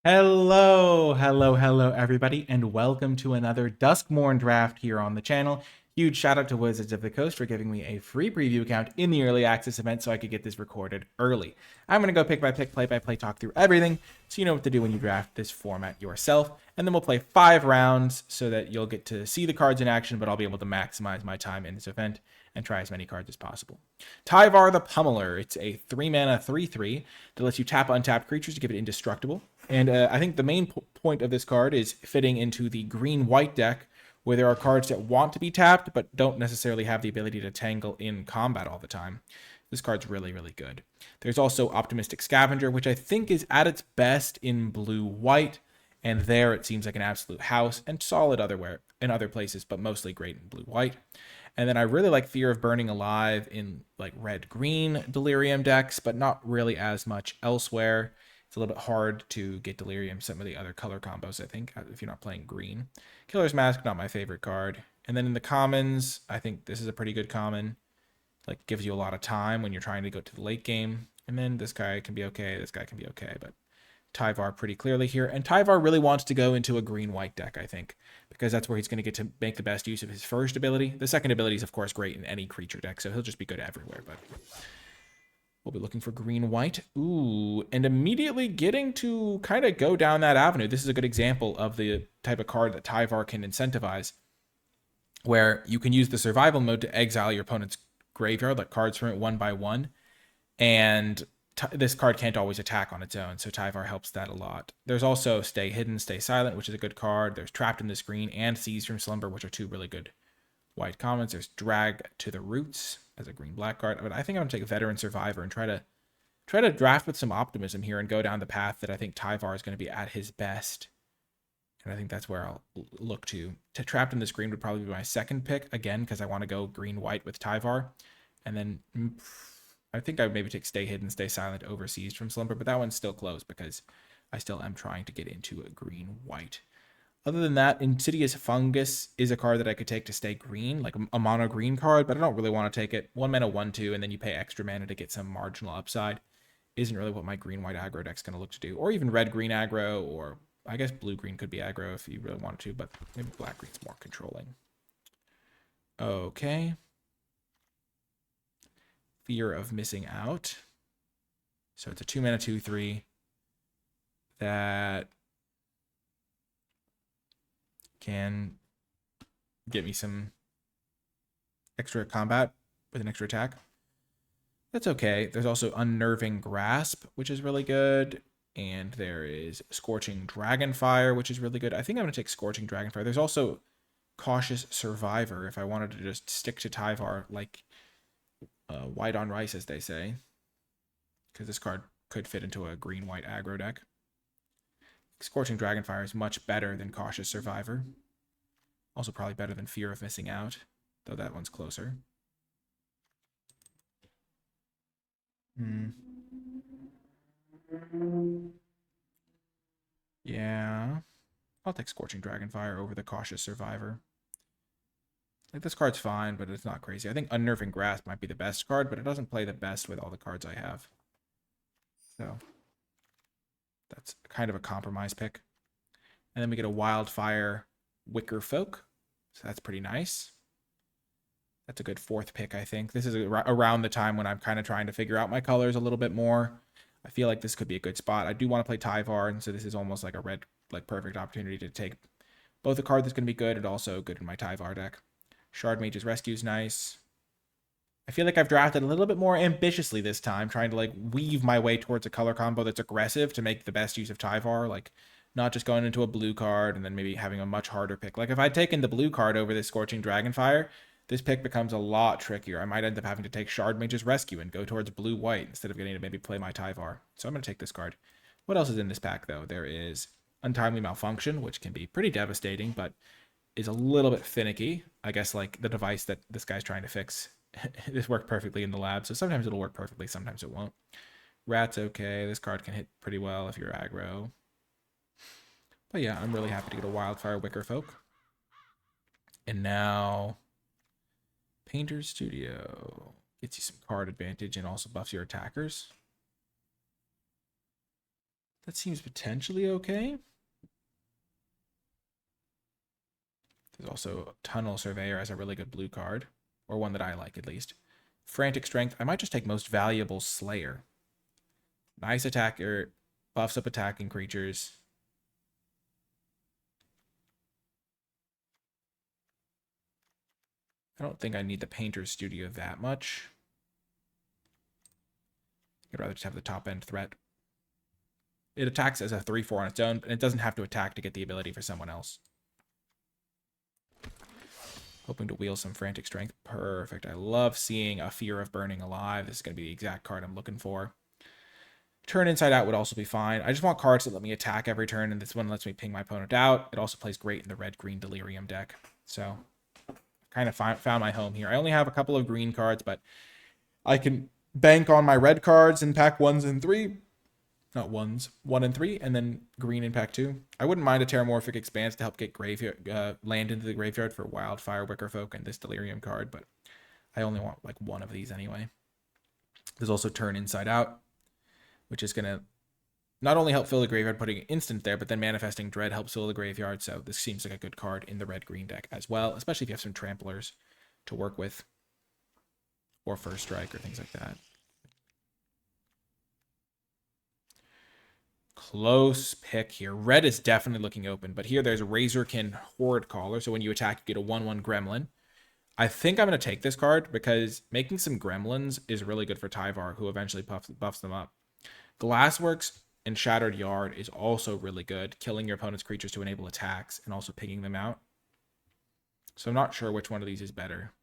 Hello, everybody, and welcome to another Duskmourn draft here on the channel. Huge shout out to Wizards of the Coast for giving me a free preview account in the early access event so I could get this recorded early. I'm going to go pick by pick, play by play, talk through everything so you know what to do when you draft this format yourself. And then we'll play 5 rounds so that you'll get to see the cards in action, but I'll be able to maximize my time in this event and try as many cards as possible. Tyvar the Pummeler. It's a 3 mana 3/3 that lets you tap untapped creatures to give it indestructible. And I think the main point of this card is fitting into the green-white deck, where there are cards that want to be tapped, but don't necessarily have the ability to tangle in combat all the time. This card's really, really good. There's also Optimistic Scavenger, which I think is at its best in blue-white, and there it seems like an absolute house, and solid in other places, but mostly great in blue-white. And then I really like Fear of Burning Alive in like red-green Delirium decks, but not really as much elsewhere. It's a little bit hard to get Delirium some of the other color combos, I think, if you're not playing green. Killer's Mask, not my favorite card. And then in the commons, I think this is a pretty good common. Like, gives you a lot of time when you're trying to go to the late game. And then this guy can be okay, this guy can be okay, but Tyvar pretty clearly here. And Tyvar really wants to go into a green-white deck, I think, because that's where he's going to get to make the best use of his first ability. The second ability is, of course, great in any creature deck, so he'll just be good everywhere, but we'll be looking for green-white. Ooh, and immediately getting to kind of go down that avenue. This is a good example of the type of card that Tyvar can incentivize, where you can use the survival mode to exile your opponent's graveyard, like cards from it one by one, and this card can't always attack on its own, so Tyvar helps that a lot. There's also Stay Hidden, Stay Silent, which is a good card. There's Trapped in the Screen and Seized from Slumber, which are two really good white commons. There's Drag to the Roots as a green-black card, but I think I'm going to take Veteran Survivor and try to draft with some optimism here and go down the path that I think Tyvar is going to be at his best. And I think that's where I'll look to. Trapped in the Screen would probably be my second pick, again, because I want to go green-white with Tyvar. And then I think I would maybe take Stay Hidden, Stay Silent overseas from Slumber, but that one's still close because I still am trying to get into a green-white. Other than that, Insidious Fungus is a card that I could take to stay green, like a mono green card, but I don't really want to take it. 1 mana, 1/2, and then you pay extra mana to get some marginal upside. Isn't really what my green-white aggro deck's going to look to do. Or even red-green aggro, or I guess blue-green could be aggro if you really wanted to, but maybe black-green's more controlling. Okay. Fear of Missing Out. So it's a 2 mana 2/3 that can get me some extra combat with an extra attack. That's okay. There's also Unnerving Grasp, which is really good. And there is Scorching Dragonfire, which is really good. I think I'm going to take Scorching Dragonfire. There's also Cautious Survivor if I wanted to just stick to Tyvar, like white on rice, as they say. Because this card could fit into a green-white aggro deck. Scorching Dragonfire is much better than Cautious Survivor. Also probably better than Fear of Missing Out, though that one's closer. Yeah. I'll take Scorching Dragonfire over the Cautious Survivor. Like, this card's fine, but it's not crazy. I think Unnerving Grasp might be the best card, but it doesn't play the best with all the cards I have. So that's kind of a compromise pick. And then we get a Wildfire Wicker Folk. So that's pretty nice. That's a good 4th pick, I think. This is around the time when I'm kind of trying to figure out my colors a little bit more. I feel like this could be a good spot. I do want to play Tyvar, and so this is almost like a red, like perfect opportunity to take both a card that's going to be good and also good in my Tyvar deck. Shard Mage's Rescue is nice. I feel like I've drafted a little bit more ambitiously this time, trying to like weave my way towards a color combo that's aggressive to make the best use of Tyvar, like not just going into a blue card and then maybe having a much harder pick. Like if I'd taken the blue card over this Scorching Dragonfire, this pick becomes a lot trickier. I might end up having to take Shard Mage's Rescue and go towards blue-white instead of getting to maybe play my Tyvar. So I'm going to take this card. What else is in this pack, though? There is Untimely Malfunction, which can be pretty devastating, but is a little bit finicky. I guess like the device that this guy's trying to fix. This worked perfectly in the lab, so sometimes it'll work perfectly, sometimes it won't. Rat's okay. This card can hit pretty well if you're aggro. But yeah, I'm really happy to get a Wildfire Wicker Folk. And now Painter's Studio gets you some card advantage and also buffs your attackers. That seems potentially okay. There's also Tunnel Surveyor as a really good blue card, or one that I like at least. Frantic Strength. I might just take Most Valuable Slayer. Nice attacker, buffs up attacking creatures. I don't think I need the Painter's Studio that much. I'd rather just have the top end threat. It attacks as a 3/4 on its own, and it doesn't have to attack to get the ability for someone else. Hoping to wheel some Frantic Strength. Perfect. I love seeing a Fear of Burning Alive. This is going to be the exact card I'm looking for. Turn Inside Out would also be fine. I just want cards that let me attack every turn, and this one lets me ping my opponent out. It also plays great in the red-green Delirium deck. So, kind of found my home here. I only have a couple of green cards, but I can bank on my red cards in pack 1s and 3. Not 1s, 1 and 3, and then green in pack 2. I wouldn't mind a Terramorphic Expanse to help get graveyard land into the graveyard for Wildfire, Wickerfolk, and this Delirium card, but I only want like one of these anyway. There's also Turn Inside Out, which is going to not only help fill the graveyard, putting an instant there, but then Manifesting Dread helps fill the graveyard, so this seems like a good card in the red-green deck as well, especially if you have some Tramplers to work with, or First Strike, or things like that. Close pick here. Red is definitely looking open, but here there's a Razorkin Horde Caller, so when you attack, you get a 1/1 Gremlin. I think I'm going to take this card because making some Gremlins is really good for Tyvar, who eventually buffs them up. Glassworks and Shattered Yard is also really good, killing your opponent's creatures to enable attacks and also picking them out. So I'm not sure which one of these is better.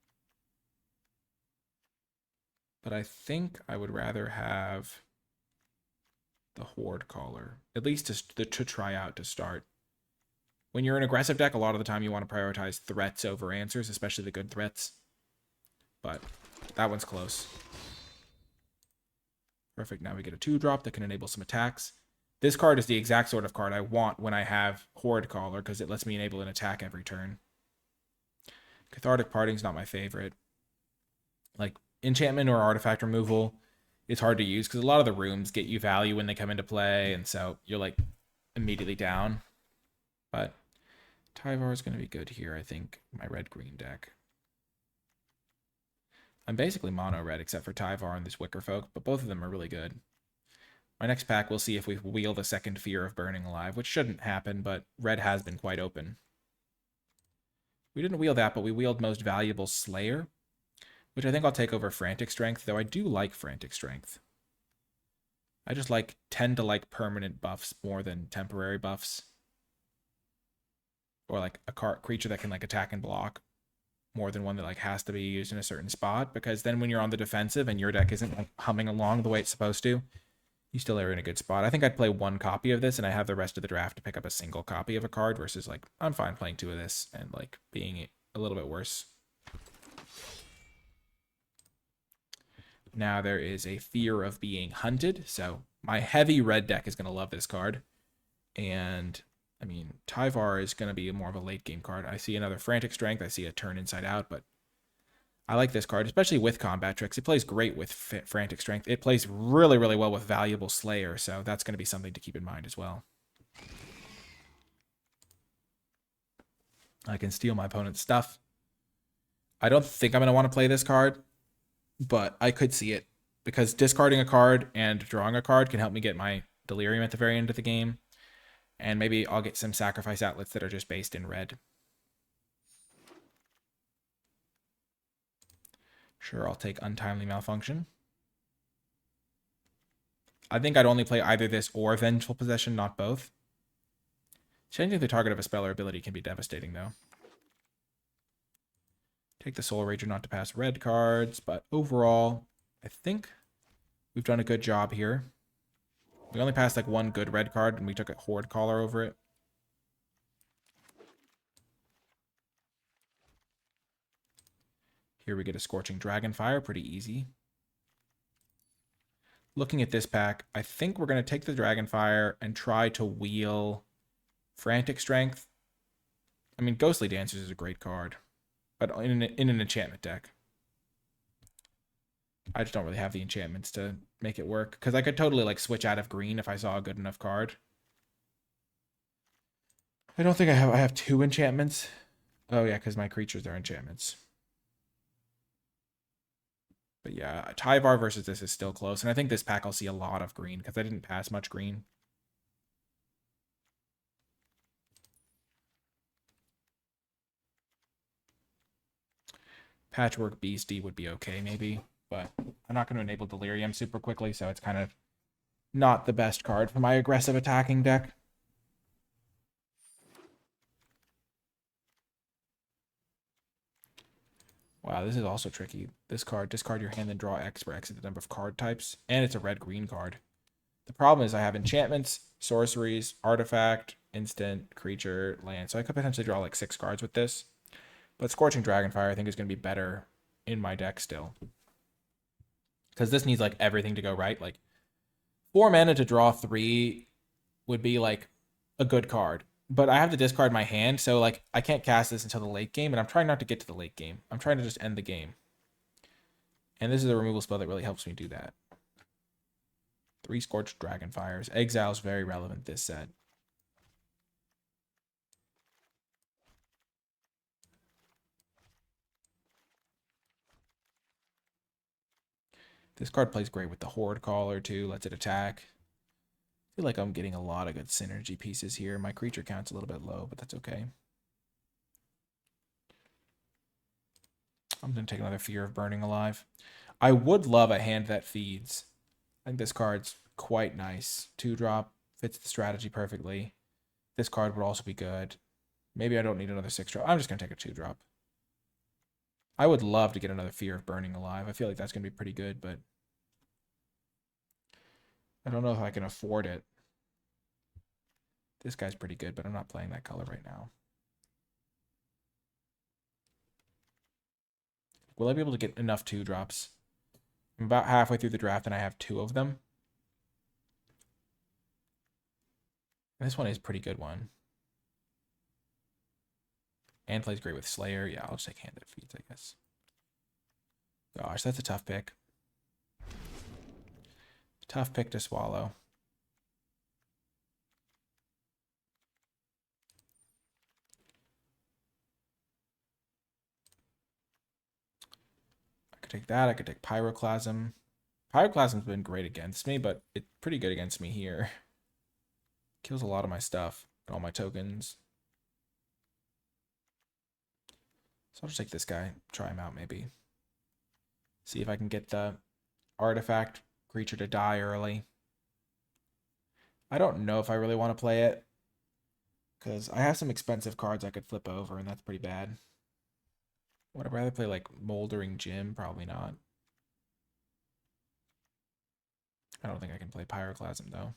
But I think I would rather have the Horde Caller, at least to try out to start. When you're an aggressive deck, a lot of the time you want to prioritize threats over answers, especially the good threats. But that one's close. Perfect. Now we get a 2-drop that can enable some attacks. This card is the exact sort of card I want when I have Horde Caller, because it lets me enable an attack every turn. Cathartic Parting's not my favorite. Like, enchantment or artifact removal, it's hard to use because a lot of the rooms get you value when they come into play, and so you're like immediately down. But Tyvar is going to be good here, I think. My red-green deck. I'm basically mono-red except for Tyvar and this Wickerfolk, but both of them are really good. My next pack, we'll see if we wheel the second Fear of Burning Alive, which shouldn't happen, but red has been quite open. We didn't wheel that, but we wheeled Most Valuable Slayer, which I think I'll take over Frantic Strength, though I do like Frantic Strength. I just tend to like permanent buffs more than temporary buffs. Or like a creature that can like attack and block more than one that like has to be used in a certain spot, because then when you're on the defensive and your deck isn't like humming along the way it's supposed to, you still are in a good spot. I think I'd play 1 copy of this and I have the rest of the draft to pick up a single copy of a card versus like I'm fine playing 2 of this and like being a little bit worse. Now there is a Fear of Being Hunted, so my heavy red deck is going to love this card. And I mean, Tyvar is going to be more of a late game card. I see another Frantic Strength. I see a Turn Inside Out, but I like this card, especially with Combat Tricks. It plays great with Frantic Strength. It plays really, really well with Valuable Slayer, so that's going to be something to keep in mind as well. I can steal my opponent's stuff. I don't think I'm going to want to play this card, but I could see it, because discarding a card and drawing a card can help me get my Delirium at the very end of the game. And maybe I'll get some Sacrifice Outlets that are just based in red. Sure, I'll take Untimely Malfunction. I think I'd only play either this or Vengeful Possession, not both. Changing the target of a spell or ability can be devastating, though. Take the Soul Rager not to pass red cards, but overall, I think we've done a good job here. We only passed like 1 good red card, and we took a Horde Caller over it. Here we get a Scorching Dragonfire, pretty easy. Looking at this pack, I think we're going to take the Dragonfire and try to wheel Frantic Strength. I mean, Ghostly Dancers is a great card, but in an enchantment deck. I just don't really have the enchantments to make it work. Because I could totally like switch out of green if I saw a good enough card. I don't think I have 2 enchantments. Oh yeah, because my creatures are enchantments. But yeah, Tyvar versus this is still close. And I think this pack I'll see a lot of green because I didn't pass much green. Patchwork Beastie would be okay maybe, but I'm not going to enable Delirium super quickly, so it's kind of not the best card for my aggressive attacking deck. Wow, this is also tricky. This card, discard your hand, then draw X for X at the number of card types. And it's a red-green card. The problem is I have enchantments, sorceries, artifact, instant, creature, land. So I could potentially draw like 6 cards with this. But Scorching Dragonfire I think is going to be better in my deck still. Because this needs like everything to go right. Like 4 mana to draw 3 would be like a good card. But I have to discard my hand, so like I can't cast this until the late game, and I'm trying not to get to the late game. I'm trying to just end the game. And this is a removal spell that really helps me do that. 3 Scorched Dragonfires. Exile is very relevant this set. This card plays great with the Horde Caller too. Lets it attack. I feel like I'm getting a lot of good synergy pieces here. My creature count's a little bit low, but that's okay. I'm going to take another Fear of Burning Alive. I would love a hand that feeds. I think this card's quite nice. 2-drop, fits the strategy perfectly. This card would also be good. Maybe I don't need another 6-drop. I'm just going to take a 2-drop. I would love to get another Fear of Burning Alive. I feel like that's going to be pretty good, but I don't know if I can afford it. This guy's pretty good, but I'm not playing that color right now. Will I be able to get enough 2-drops? I'm about halfway through the draft and I have 2 of them. And this one is a pretty good one. And plays great with Slayer. Yeah, I'll just take hand that feeds, I guess. Gosh, that's a tough pick. Tough pick to swallow. I could take that. I could take Pyroclasm. Pyroclasm's been great against me, but it's pretty good against me here. Kills a lot of my stuff. All my tokens. So I'll just take this guy. Try him out, maybe. See if I can get the artifact creature to die early. I don't know if I really want to play it. Because I have some expensive cards I could flip over, and that's pretty bad. Would I rather play, like, Moldering Gym? Probably not. I don't think I can play Pyroclasm, though.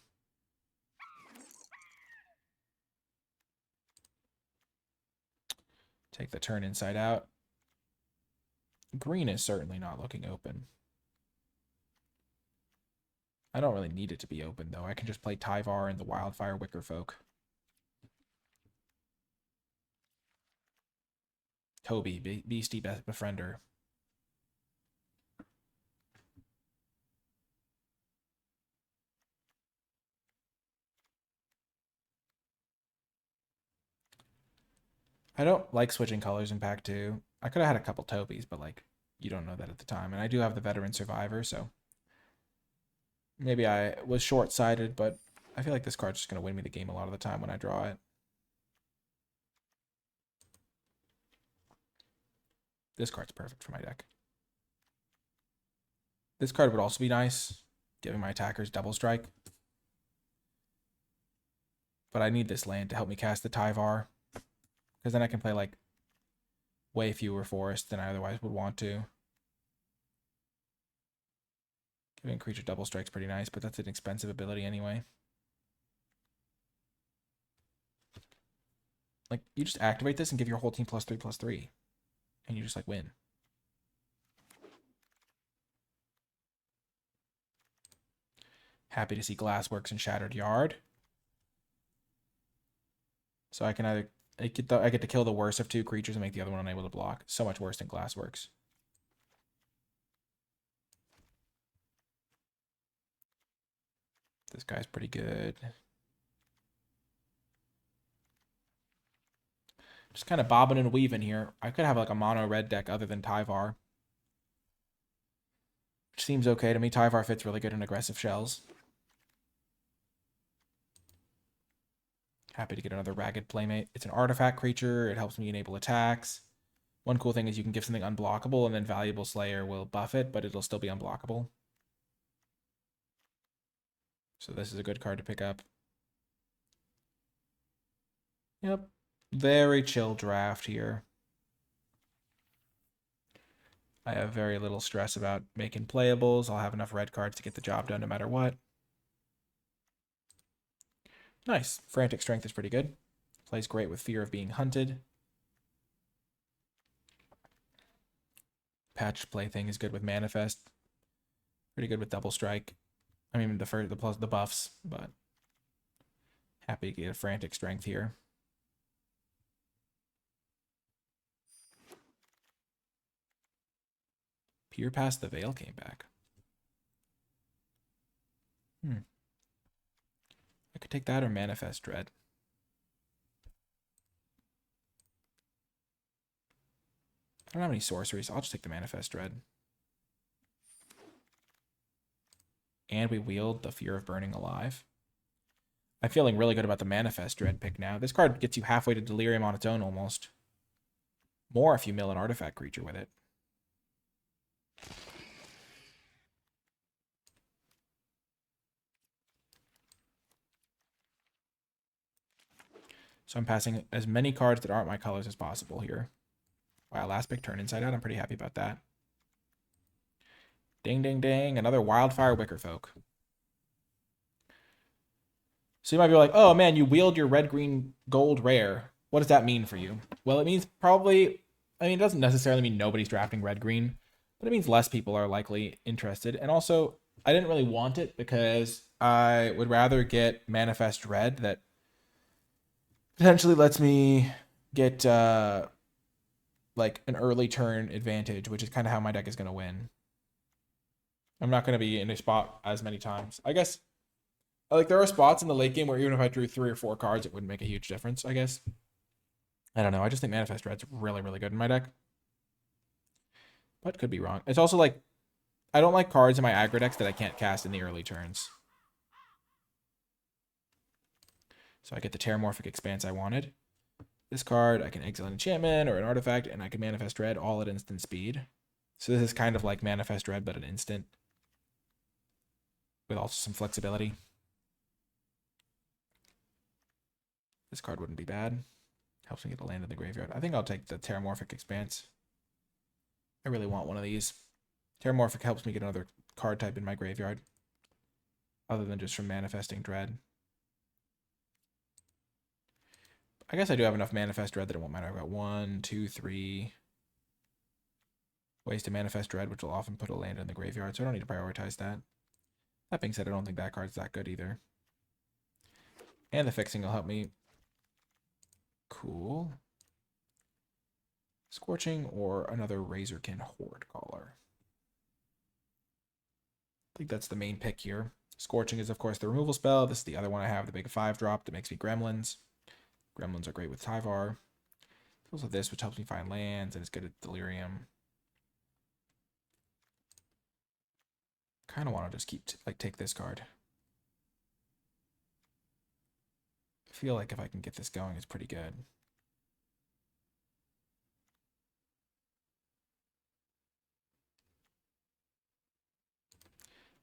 Take the turn inside out. Green is certainly not looking open. I don't really need it to be open, though. I can just play Tyvar and the Wildfire Wickerfolk. Toby, Beastie Befriender. I don't like switching colors in pack 2. I could have had a couple Tobys, but like you don't know that at the time. And I do have the Veteran Survivor, so maybe I was short-sighted, but I feel like this card's just going to win me the game a lot of the time when I draw it. This card's perfect for my deck. This card would also be nice, giving my attackers double strike. But I need this land to help me cast the Tyvar. Because then I can play like way fewer forests than I otherwise would want to. Giving creature double strike's pretty nice, but that's an expensive ability anyway. Like, you just activate this and give your whole team +3/+3. And you just, like, win. Happy to see Glassworks and Shattered Yard. So I can either... I get to kill the worst of 2 creatures and make the other one unable to block. So much worse than Glassworks. This guy's pretty good. Just kind of bobbing and weaving here. I could have like a mono red deck other than Tyvar. Which seems okay to me. Tyvar fits really good in aggressive shells. Happy to get another Ragged Playmate. It's an artifact creature. It helps me enable attacks. One cool thing is you can give something unblockable, and then Valuable Slayer will buff it, but it'll still be unblockable. So this is a good card to pick up. Yep. Very chill draft here. I have very little stress about making playables. I'll have enough red cards to get the job done no matter what. Nice. Frantic Strength is pretty good. Plays great with Fear of Being Hunted. Patch Plaything is good with Manifest. Pretty good with Double Strike. I mean, the buffs, but happy to get a Frantic Strength here. Peer Past the Veil came back. I could take that or Manifest Dread. I don't have any sorceries, so I'll just take the Manifest Dread. And we wield the Fear of Burning Alive. I'm feeling really good about the Manifest Dread pick now. This card gets you halfway to Delirium on its own almost. More if you mill an artifact creature with it. So I'm passing as many cards that aren't my colors as possible here. Wow, last pick turn Inside Out. I'm pretty happy about that. Ding, ding, ding. Another Wildfire Wickerfolk. So you might be like, oh man, you wield your red, green, gold rare. What does that mean for you? Well, it means probably, I mean, it doesn't necessarily mean nobody's drafting red, green, but it means less people are likely interested. And also, I didn't really want it because I would rather get Manifest Red that potentially lets me get like an early turn advantage, which is kind of how my deck is going to win. I'm not going to be in a spot as many times. I guess, like, there are spots in the late game where even if I drew 3 or 4 cards, it wouldn't make a huge difference, I guess. I don't know. I just think Manifest Red's really, really good in my deck. But could be wrong. It's also like, I don't like cards in my aggro decks that I can't cast in the early turns. So I get the Terramorphic Expanse I wanted. This card, I can exile an enchantment or an artifact, and I can Manifest Red all at instant speed. So this is kind of like Manifest Red, but an instant. With also some flexibility. This card wouldn't be bad. Helps me get a land in the graveyard. I think I'll take the Terramorphic Expanse. I really want one of these. Terramorphic helps me get another card type in my graveyard. Other than just from Manifesting Dread. I guess I do have enough Manifest Dread that it won't matter. I've got 1, 2, 3 ways to Manifest Dread, which will often put a land in the graveyard, so I don't need to prioritize that. That being said, I don't think that card's that good either. And the fixing will help me. Cool. Scorching or another Razorkin Horde Caller. I think that's the main pick here. Scorching is, of course, the removal spell. This is the other one I have, the big 5-drop that makes me Gremlins. Gremlins are great with Tyvar. Also this, which helps me find lands, and it's good at Delirium. Kind of want to just keep, take this card. I feel like if I can get this going, it's pretty good.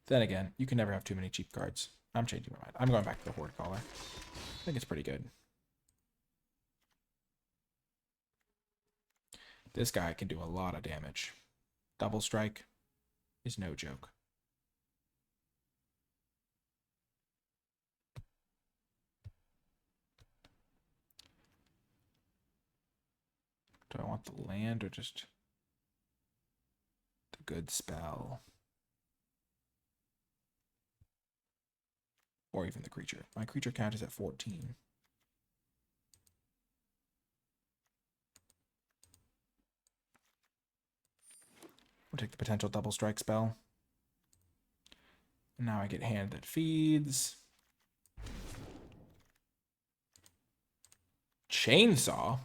Then again, you can never have too many cheap cards. I'm changing my mind. I'm going back to the Horde Caller. I think it's pretty good. This guy can do a lot of damage. Double Strike is no joke. Do I want the land or just the good spell? Or even the creature. My creature count is at 14. We'll take the potential double strike spell. Now I get hand that feeds. Chainsaw.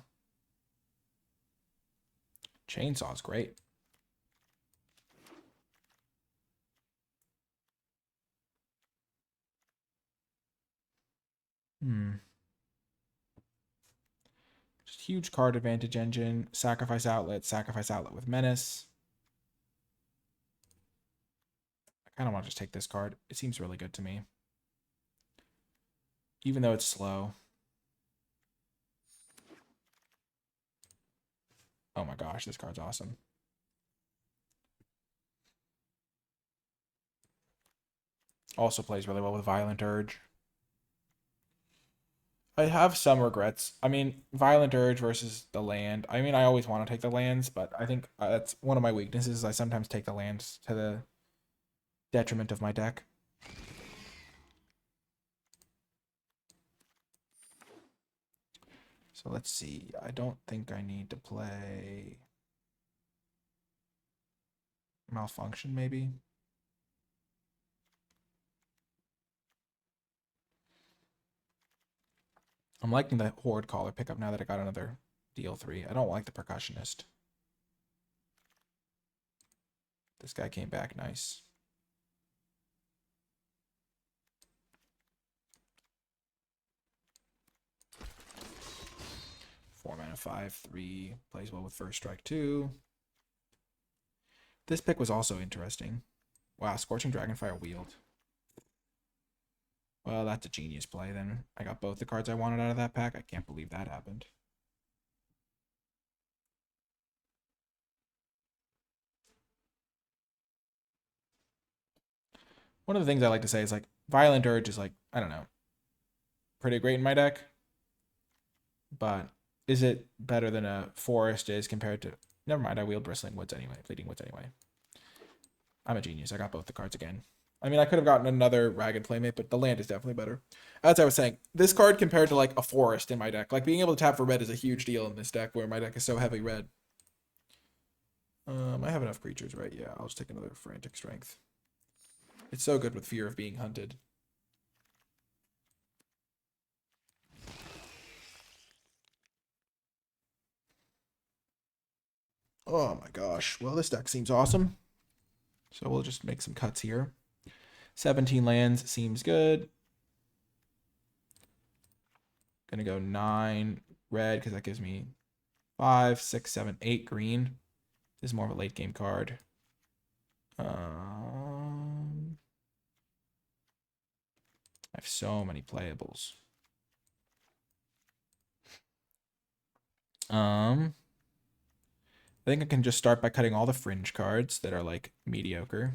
Chainsaw's great. Just huge card advantage engine. Sacrifice outlet with menace. I kind of want to just take this card. It seems really good to me. Even though it's slow. Oh my gosh, this card's awesome. Also plays really well with Violent Urge. I have some regrets. I mean, Violent Urge versus the land. I mean, I always want to take the lands, but I think that's one of my weaknesses. I sometimes take the lands to the detriment of my deck. So let's see. I don't think I need to play Malfunction, maybe. I'm liking the Horde Caller pickup now that I got another deal 3. I don't like the Percussionist. This guy came back nice. Four mana, 5/3. Plays well with First Strike too. This pick was also interesting. Wow, Scorching Dragonfire Wield. Well, that's a genius play then. I got both the cards I wanted out of that pack. I can't believe that happened. One of the things I like to say is like Violent Urge is like, I don't know, pretty great in my deck. But is it better than a Forest is compared to... Never mind, I wield Bristling Woods anyway. Fleeting Woods anyway. I'm a genius. I got both the cards again. I mean, I could have gotten another Ragged Playmate, but the land is definitely better. As I was saying, this card compared to like a Forest in my deck, like being able to tap for red is a huge deal in this deck where my deck is so heavy red. I have enough creatures, right? Yeah, I'll just take another Frantic Strength. It's so good with Fear of Being Hunted. Oh my gosh. Well, this deck seems awesome. So we'll just make some cuts here. 17 lands seems good. Gonna go 9 red because that gives me 5, 6, 7, 8 green. This is more of a late game card. I have so many playables. I think I can just start by cutting all the fringe cards that are like mediocre.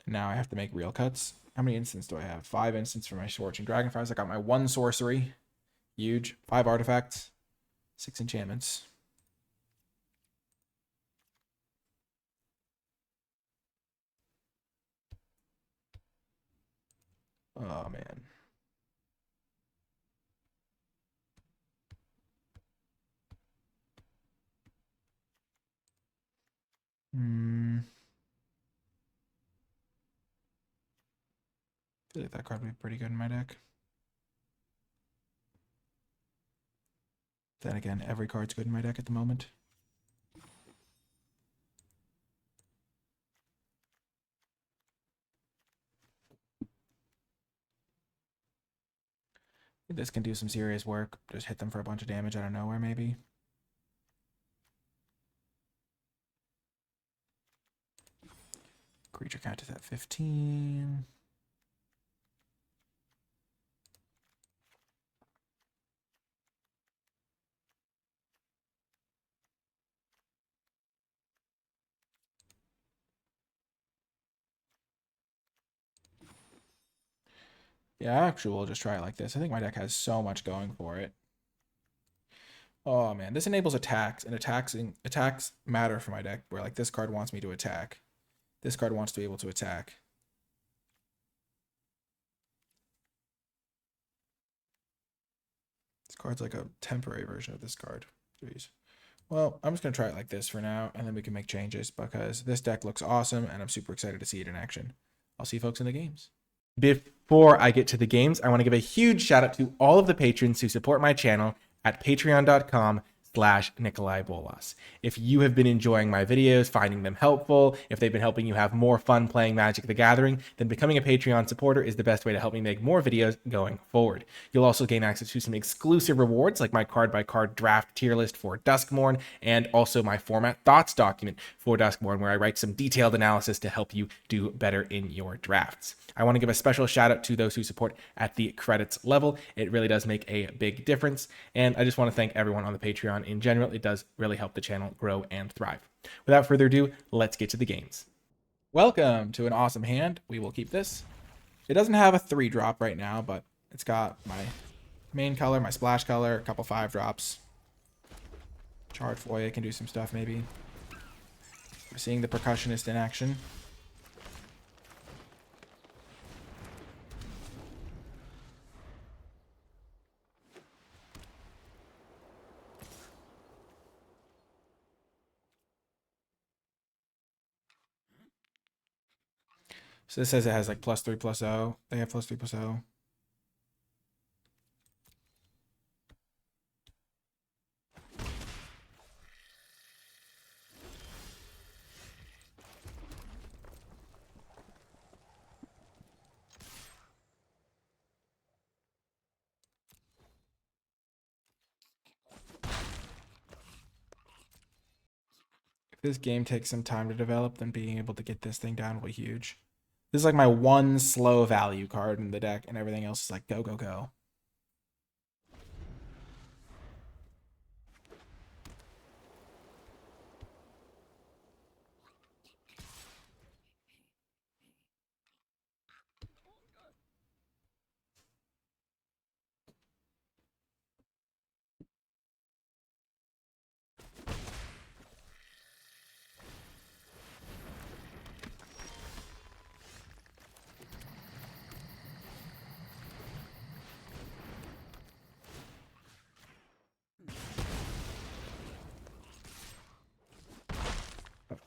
Now I have to make real cuts. How many instants do I have? 5 instants for my Scorching Dragonfires. I got my 1 sorcery. Huge. 5 artifacts. 6 enchantments. Oh, man. I feel like that card would be pretty good in my deck. Then again, every card's good in my deck at the moment. This can do some serious work. Just hit them for a bunch of damage out of nowhere, maybe. Creature count is at 15. Yeah, actually, we'll just try it like this. I think my deck has so much going for it. Oh man, this enables attacks, and attacks matter for my deck. Where like this card wants me to attack, this card wants to be able to attack. This card's like a temporary version of this card. Jeez. Well, I'm just going to try it like this for now, and then we can make changes because this deck looks awesome, and I'm super excited to see it in action. I'll see you folks in the games. Before I get to the games, I want to give a huge shout out to all of the patrons who support my channel at patreon.com/NicolaiBolas. If you have been enjoying my videos, finding them helpful, if they've been helping you have more fun playing Magic the Gathering, then becoming a Patreon supporter is the best way to help me make more videos going forward. You'll also gain access to some exclusive rewards like my card-by-card draft tier list for Duskmourn and also my format thoughts document for Duskmourn, where I write some detailed analysis to help you do better in your drafts. I want to give a special shout out to those who support at the credits level. It really does make a big difference. And I just want to thank everyone on the Patreon in general. It does really help the channel grow and thrive. Without further ado, let's get to the games. Welcome to an awesome hand. We will keep this. It doesn't have a 3-drop right now, but it's got my main color, my splash color, a couple 5-drops. Charred Foya can do some stuff maybe. We're seeing the Percussionist in action. So this says it has like +3/+0. They have +3/+0. If this game takes some time to develop, then being able to get this thing down will be huge. This is like my one slow value card in the deck, and everything else is like go, go, go.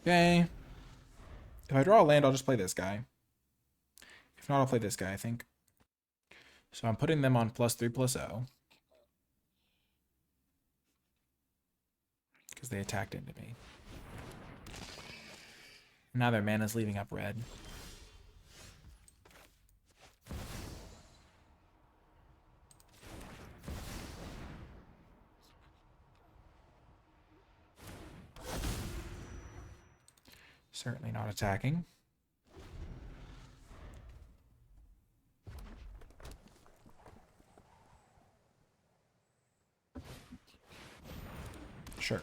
Okay. If I draw a land, I'll just play this guy. If not, I'll play this guy, I think. So I'm putting them on +3/+0. Because they attacked into me. Now their mana's leaving up red. Certainly not attacking. Sure.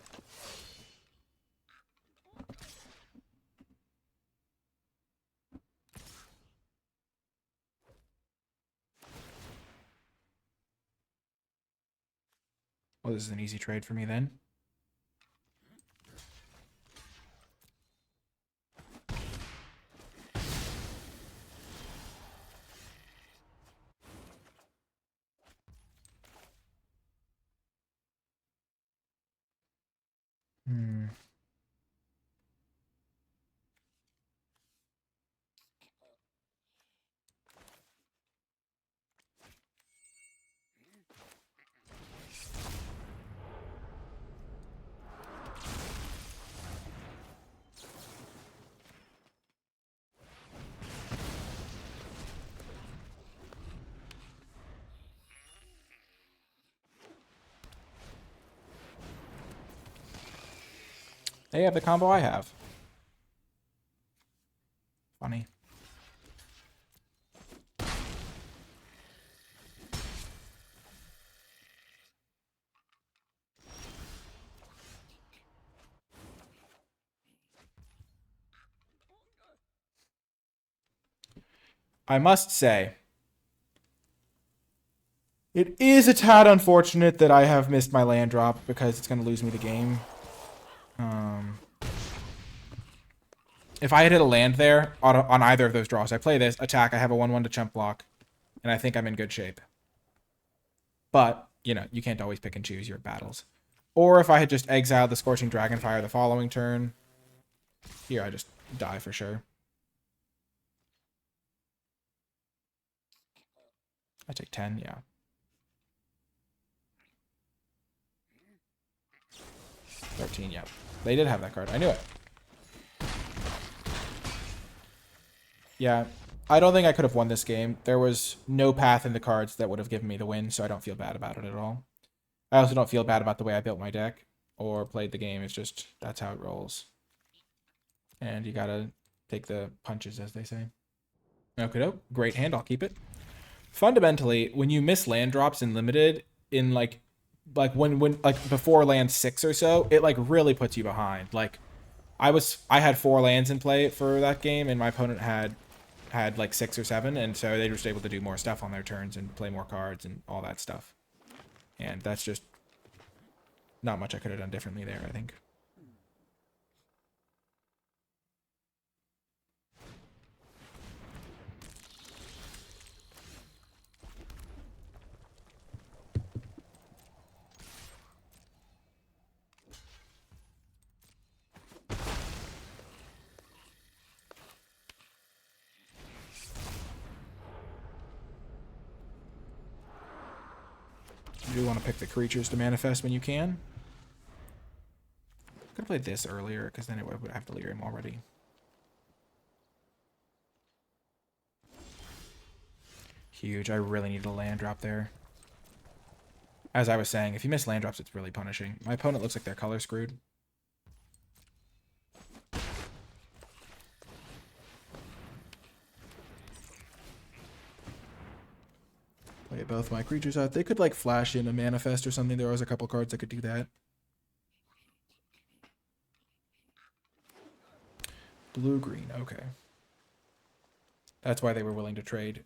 Well, this is an easy trade for me then. They have the combo I have. Funny. I must say, it is a tad unfortunate that I have missed my land drop because it's going to lose me the game. If I had hit a land there on either of those draws, I play this, attack, I have a 1/1 to chump block, and I think I'm in good shape. But you know, you can't always pick and choose your battles. Or if I had just exiled the Scorching Dragonfire the following turn, here I just die for sure. I take 10, yeah. 13, yeah. They did have that card. I knew it. Yeah. I don't think I could have won this game. There was no path in the cards that would have given me the win, so I don't feel bad about it at all. I also don't feel bad about the way I built my deck or played the game. It's just, that's how it rolls. And you gotta take the punches, as they say. Okay, great hand. I'll keep it. Fundamentally, when you miss land drops in limited, in like when like before land 6 or so, it like really puts you behind. Like I had 4 lands in play for that game, and my opponent had like 6 or 7, and so they were just able to do more stuff on their turns and play more cards and all that stuff. And that's just not much I could have done differently there, I think. You do want to pick the creatures to manifest when you can. Could have played this earlier, because then it would have Delirium already. Huge. I really need a land drop there. As I was saying, if you miss land drops, it's really punishing. My opponent looks like they're color screwed. Play both my creatures out. They could like flash in a manifest or something. There was a couple cards that could do that. Blue-green, okay. That's why they were willing to trade.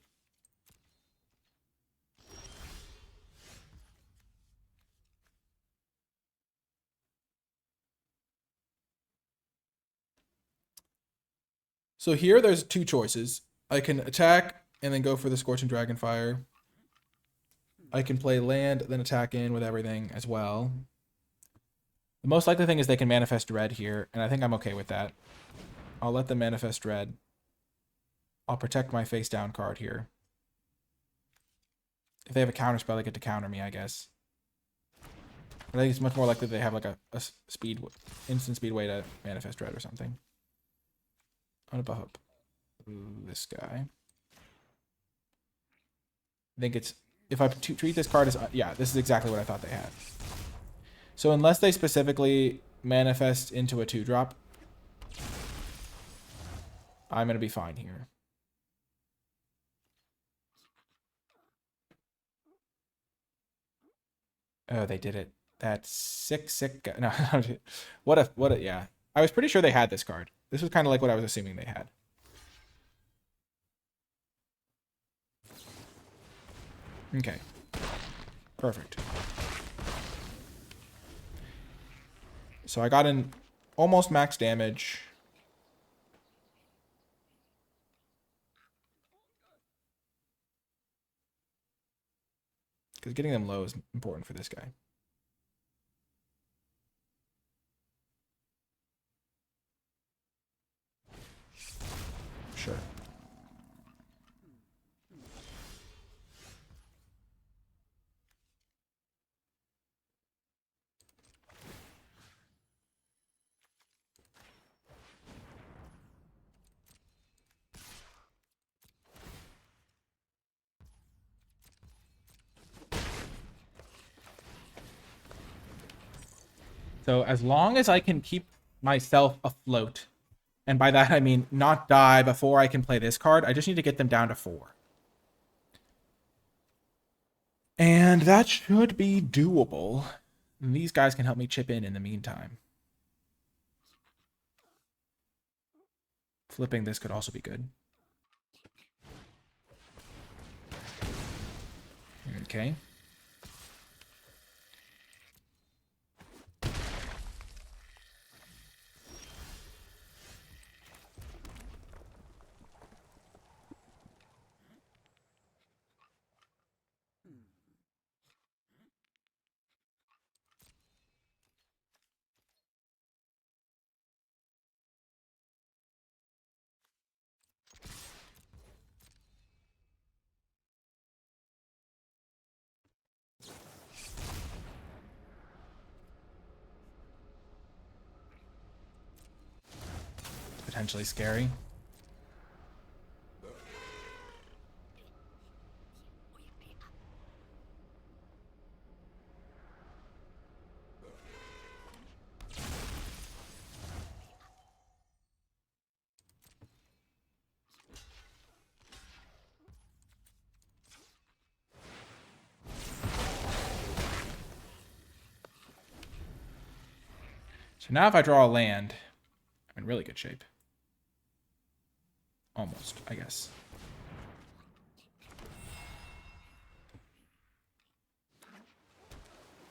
So here there's 2 choices. I can attack and then go for the Scorching Dragonfire. I can play land, then attack in with everything as well. The most likely thing is they can manifest Dread here, and I think I'm okay with that. I'll let them manifest Dread. I'll protect my face down card here. If they have a counter spell, they get to counter me, I guess. But I think it's much more likely they have like a speed, instant speed way to manifest Dread or something. I'm gonna buff up this guy. I think it's, if I treat this card as, yeah, this is exactly what I thought they had. So unless they specifically manifest into a 2-drop, I'm going to be fine here. Oh, they did it. That's sick. No, what a, yeah. I was pretty sure they had this card. This was kind of like what I was assuming they had. Okay. Perfect. So I got in almost max damage. Because getting them low is important for this guy. Sure. So as long as I can keep myself afloat, and by that I mean not die before I can play this card, I just need to get them down to 4. And that should be doable. And these guys can help me chip in the meantime. Flipping this could also be good. Okay. potentially scary. So now if I draw a land, I'm in really good shape. Almost, I guess.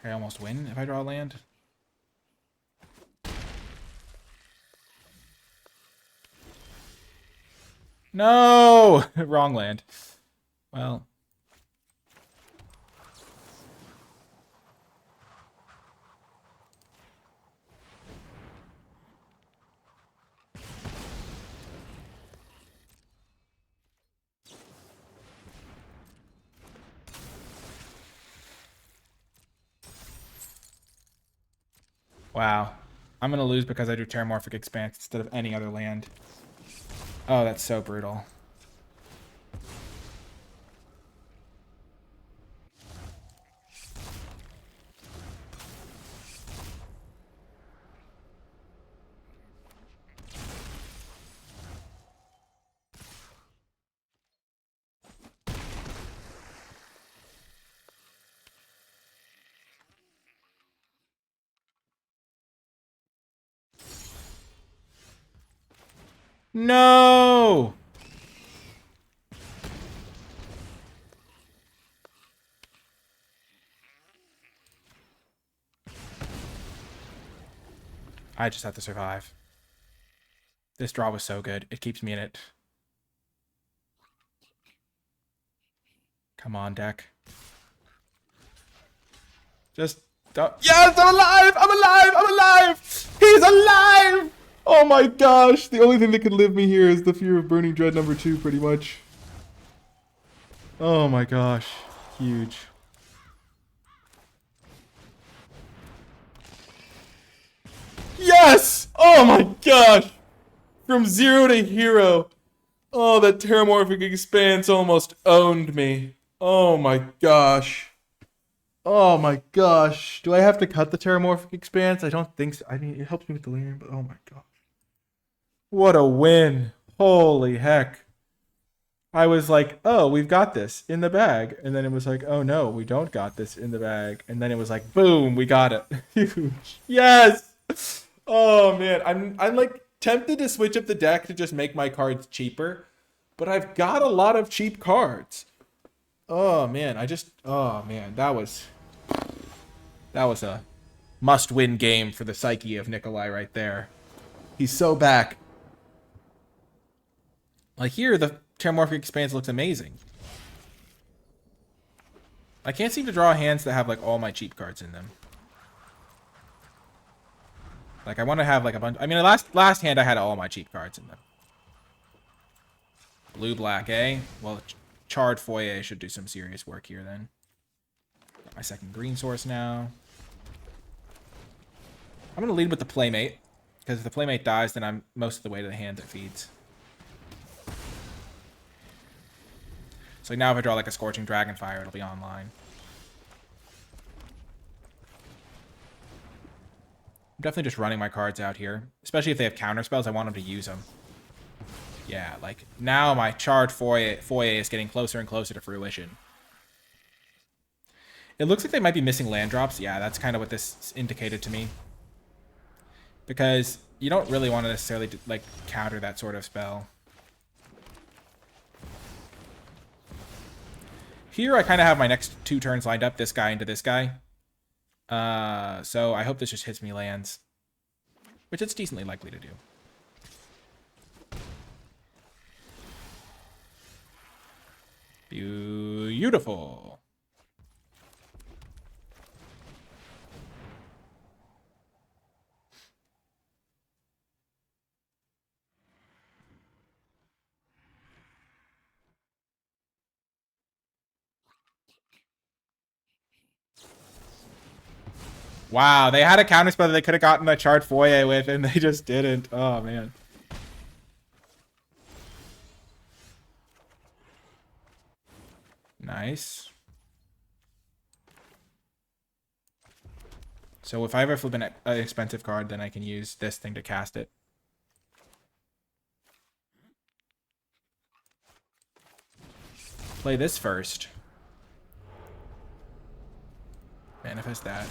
I almost win if I draw a land. No! Wrong land. Well. Wow. I'm going to lose because I do Terramorphic Expanse instead of any other land. Oh, that's so brutal. No! I just have to survive. This draw was so good. It keeps me in it. Come on, deck. Just don't. Yes, I'm alive! I'm alive! I'm alive! He's alive! Oh my gosh. The only thing that could live me here is the fear of Burning Dread number 2, pretty much. Oh my gosh. Huge. Yes! Oh my gosh! From 0 to hero. Oh, that Terramorphic Expanse almost owned me. Oh my gosh. Oh my gosh. Do I have to cut the Terramorphic Expanse? I don't think so. I mean, it helps me with the land, but oh my gosh. What a win. Holy heck. I was like, oh, we've got this in the bag. And then it was like, oh no, we don't got this in the bag. And then it was like, boom, we got it. Huge. Yes. Oh man. I'm like tempted to switch up the deck to just make my cards cheaper. But I've got a lot of cheap cards. Oh man, oh man, that was a must-win game for the psyche of Nicolai right there. He's so back. Like here, the Terramorphic Expanse looks amazing. I can't seem to draw hands that have like all my cheap cards in them. Like I want to have like a bunch. I mean, last hand I had all my cheap cards in them. Blue black, eh? Well, Charred Foyer should do some serious work here then. Got my second green source now. I'm going to lead with the Playmate. Because if the Playmate dies, then I'm most of the way to the hand that feeds. So now if I draw like a Scorching Dragonfire, it'll be online. I'm definitely just running my cards out here. Especially if they have counter spells, I want them to use them. Yeah, like, now my Charred Foyer is getting closer and closer to fruition. It looks like they might be missing land drops. Yeah, that's kind of what this indicated to me. Because you don't really want to necessarily, like, counter that sort of spell. Here I kind of have my next 2 turns lined up, this guy into this guy. So I hope this just hits me lands. Which it's decently likely to do. Beautiful. Wow, they had a counterspell that they could have gotten a Charred Foyer with, and they just didn't. Oh, man. Nice. So if I ever flip an expensive card, then I can use this thing to cast it. Play this first. Manifest that.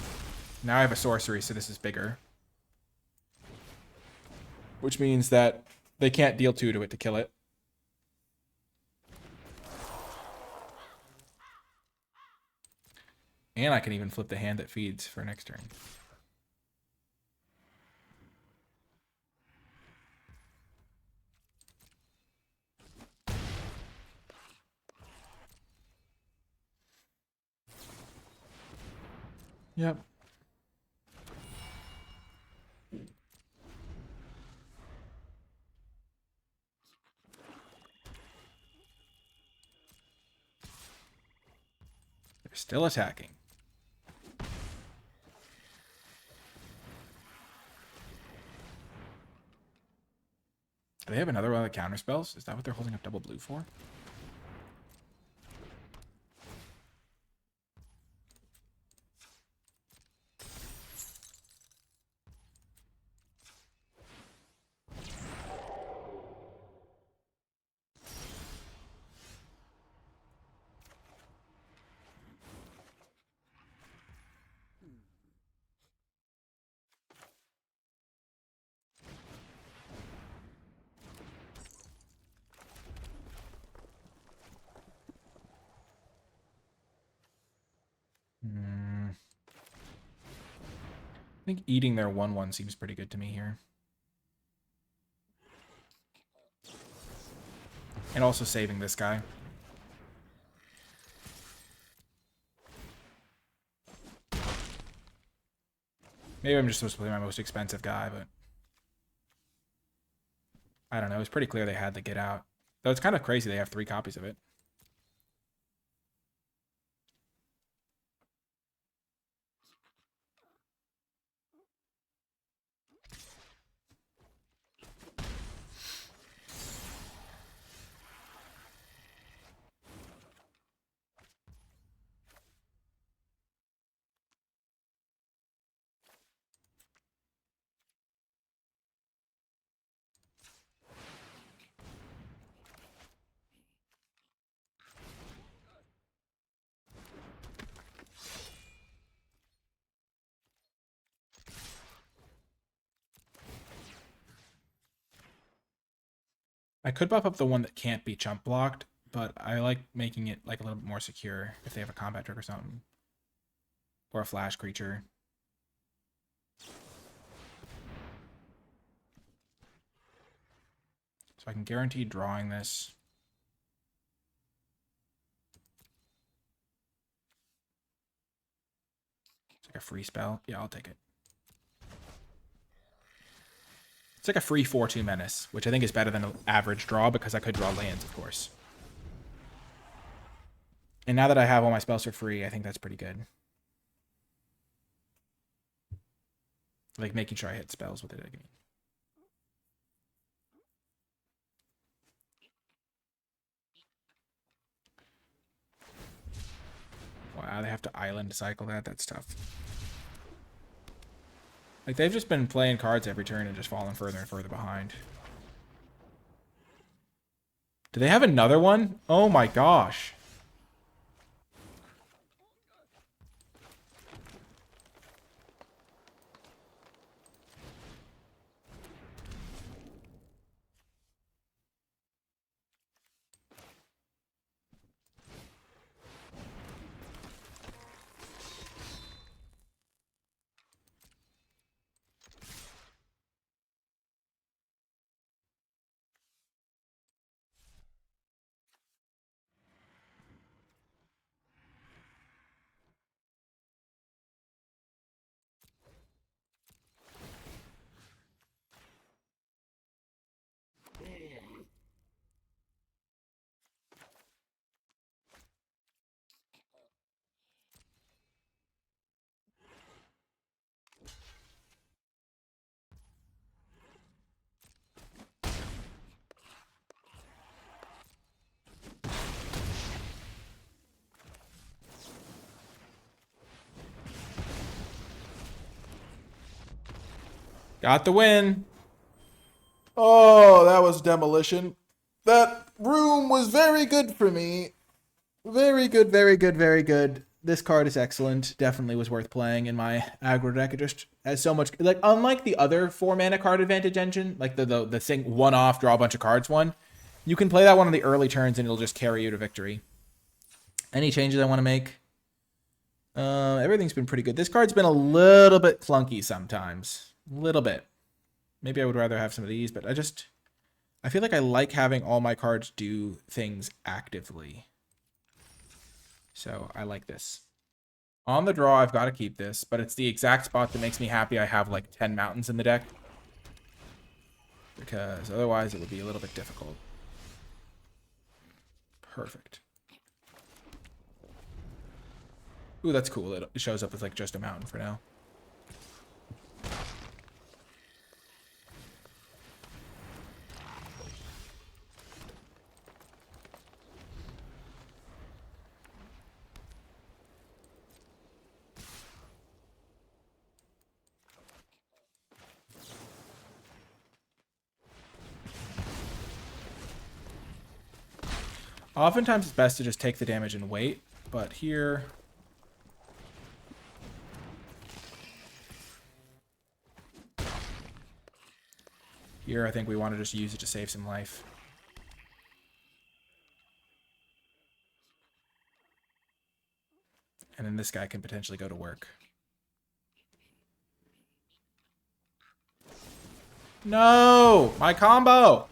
Now I have a sorcery, so this is bigger. Which means that they can't deal 2 to it to kill it. And I can even flip the hand that feeds for next turn. Yep. They're still attacking. Do they have another one of the counter spells? Is that what they're holding up double blue for? I think eating their 1/1 seems pretty good to me here. And also saving this guy. Maybe I'm just supposed to play my most expensive guy, but I don't know. It was pretty clear they had to get out. Though it's kind of crazy they have 3 copies of it. I could buff up the one that can't be chump blocked, but I like making it like a little bit more secure if they have a combat trick or something. Or a flash creature. So I can guarantee drawing this. It's like a free spell. Yeah, I'll take it. It's like a free 4/2 menace, which I think is better than an average draw because I could draw lands, of course. And now that I have all my spells for free, I think that's pretty good. Like making sure I hit spells with it again. Wow, they have to island cycle that. That's tough. Like, they've just been playing cards every turn and just falling further and further behind. Do they have another one? Oh my gosh. Got the win. Oh, that was demolition. That room was very good for me. Very good, very good, very good. This card is excellent. Definitely was worth playing in my aggro deck. It just has so much, like, unlike the other 4-mana card advantage engine, like the thing one off, draw a bunch of cards one, you can play that one on the early turns and it'll just carry you to victory. Any changes I want to make? Everything's been pretty good. This card's been a little bit clunky sometimes. A little bit. Maybe I would rather have some of these, but I feel like I like having all my cards do things actively. So I like this. On the draw, I've got to keep this, but it's the exact spot that makes me happy I have like 10 mountains in the deck. Because otherwise it would be a little bit difficult. Perfect. Ooh, that's cool. It shows up as like just a mountain for now. Oftentimes it's best to just take the damage and wait, but here... Here, I think we want to just use it to save some life. And then this guy can potentially go to work. No! My combo!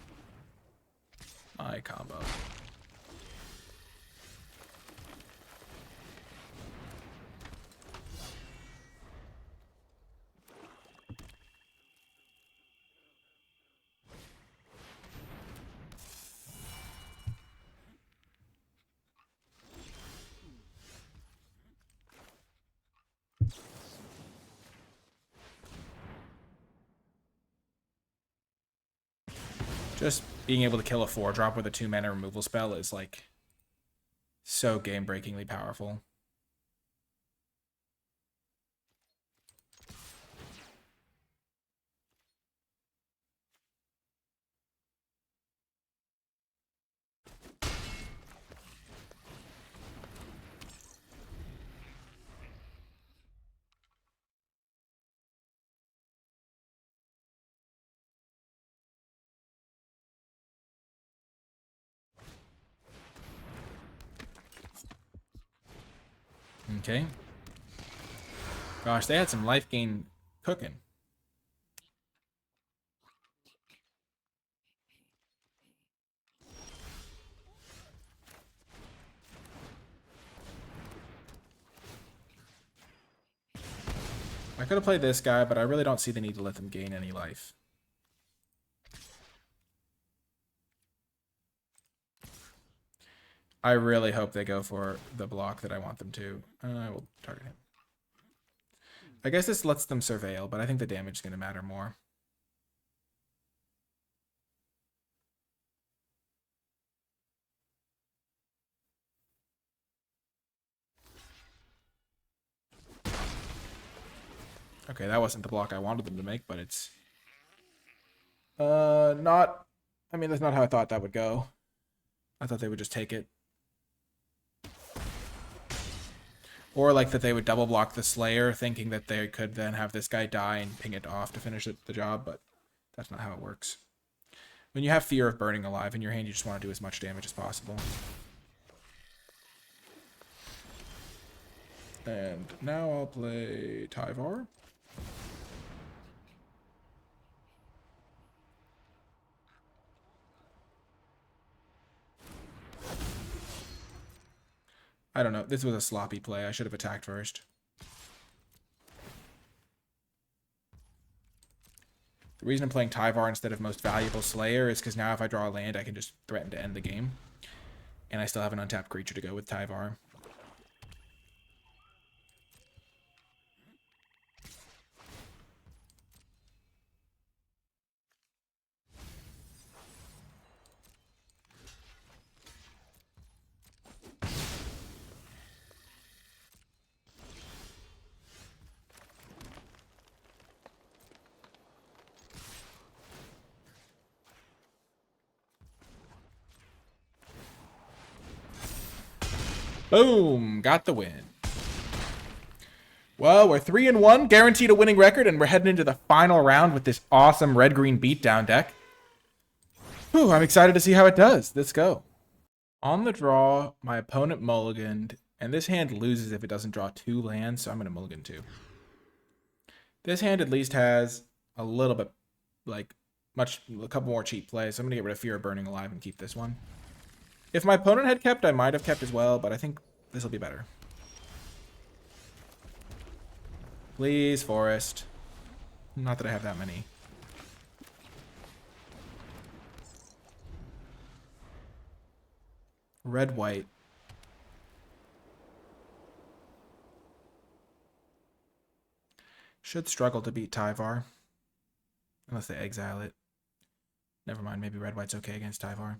My combo. Just being able to kill a 4-drop with a 2-mana removal spell is like so game-breakingly powerful. Okay. Gosh, they had some life gain cooking. I could have played this guy, but I really don't see the need to let them gain any life. I really hope they go for the block that I want them to. I will target him. I guess this lets them surveil, but I think the damage is going to matter more. Okay, that wasn't the block I wanted them to make, but it's... not... I mean, that's not how I thought that would go. I thought they would just take it. Or like that they would double block the Slayer, thinking that they could then have this guy die and ping it off to finish the job, but that's not how it works. When you have fear of burning alive in your hand, you just want to do as much damage as possible. And now I'll play Tyvar. I don't know. This was a sloppy play. I should have attacked first. The reason I'm playing Tyvar instead of Most Valuable Slayer is because now if I draw a land, I can just threaten to end the game. And I still have an untapped creature to go with Tyvar. Boom, got the win. Well, we're 3-1, guaranteed a winning record, and we're heading into the final round with this awesome red-green beatdown deck. Whew, I'm excited to see how it does. Let's go. On the draw, my opponent mulliganed, and this hand loses if it doesn't draw 2 lands, so I'm going to mulligan 2. This hand at least has a little bit, like, a couple more cheap plays, so I'm going to get rid of Fear of Burning Alive and keep this one. If my opponent had kept, I might have kept as well, but I think this will be better. Please, Forest. Not that I have that many. Red, white. Should struggle to beat Tyvar. Unless they exile it. Never mind, maybe red, white's okay against Tyvar.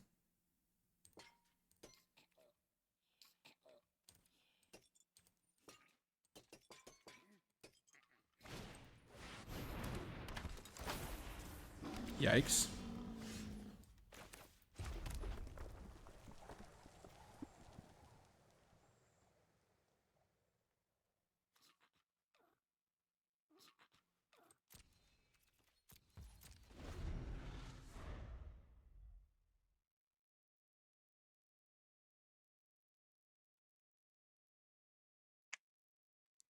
Yikes.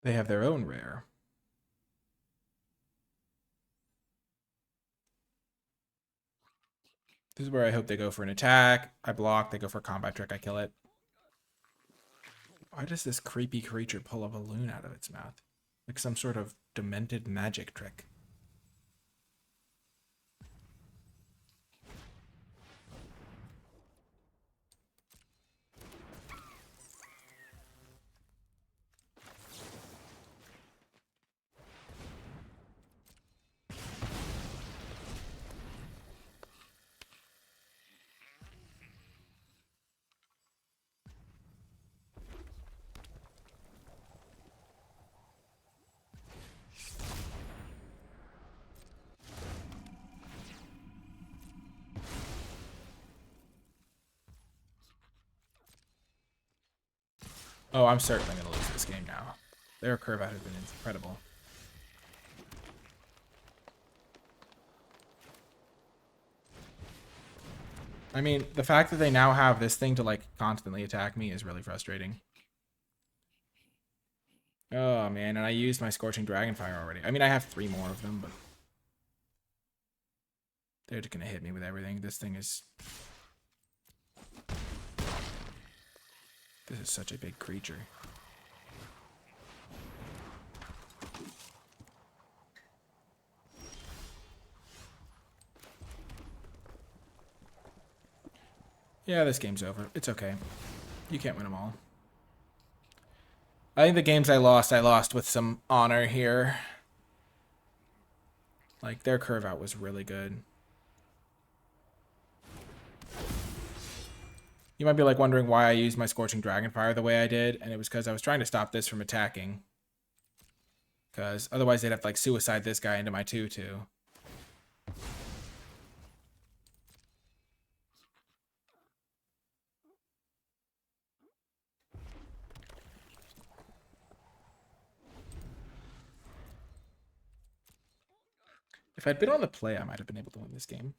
They have their own rare. This is where I hope they go for an attack. I block, they go for a combat trick, I kill it. Why does this creepy creature pull a balloon out of its mouth? Like some sort of demented magic trick. Oh, I'm certainly going to lose this game now. Their curve out has been incredible. I mean, the fact that they now have this thing to, like, constantly attack me is really frustrating. Oh, man, and I used my Scorching Dragonfire already. I mean, I have 3 more of them, but... they're just going to hit me with everything. This thing is... this is such a big creature. Yeah, this game's over. It's okay. You can't win them all. I think the games I lost with some honor here. Like, their curve out was really good. You might be like wondering why I used my Scorching Dragonfire the way I did, and it was because I was trying to stop this from attacking. Because otherwise they'd have to like suicide this guy into my 2/2. If I'd been on the play, I might have been able to win this game.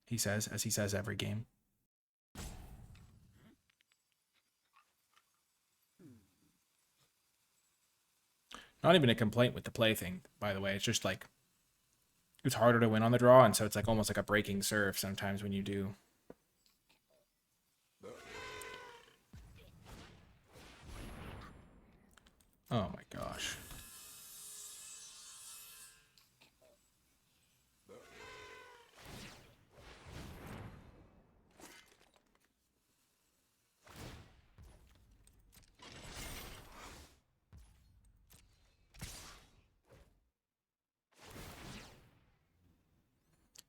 He says, as he says every game. Not even a complaint with the play thing, by the way. It's just like, it's harder to win on the draw, and so it's like almost like a breaking serve sometimes when you do. Oh my gosh.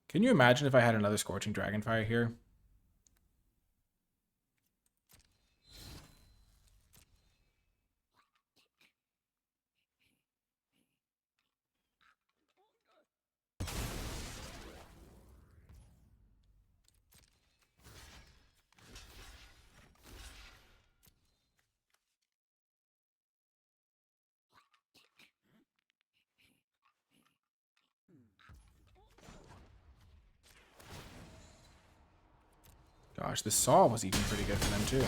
Can you imagine if I had another Scorching Dragonfire here? Gosh, the saw was even pretty good for them too.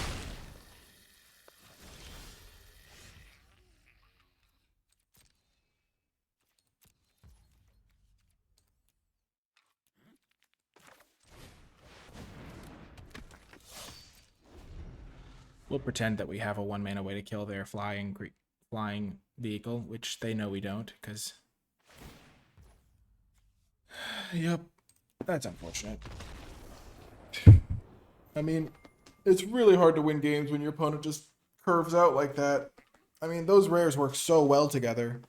We'll pretend that we have a 1-mana way to kill their flying vehicle, which they know we don't, because... Yep, that's unfortunate. I mean, it's really hard to win games when your opponent just curves out like that. I mean, those rares work so well together.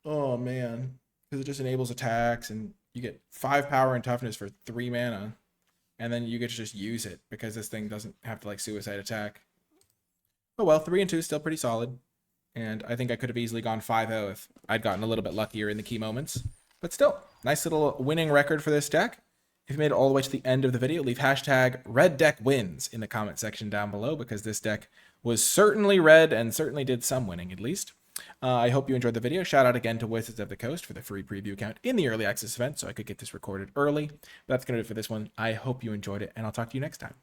Oh, man. Because it just enables attacks, and you get 5 power and toughness for 3 mana. And then you get to just use it, because this thing doesn't have to, like, suicide attack. Oh well, 3 and 2 is still pretty solid. And I think I could have easily gone 5-0 if I'd gotten a little bit luckier in the key moments. But still, nice little winning record for this deck. If you made it all the way to the end of the video, leave hashtag #RedDeckWins in the comment section down below, because this deck was certainly red and certainly did some winning at least. I hope you enjoyed the video. Shout out again to Wizards of the Coast for the free preview account in the early access event so I could get this recorded early. But that's going to do it for this one. I hope you enjoyed it, and I'll talk to you next time.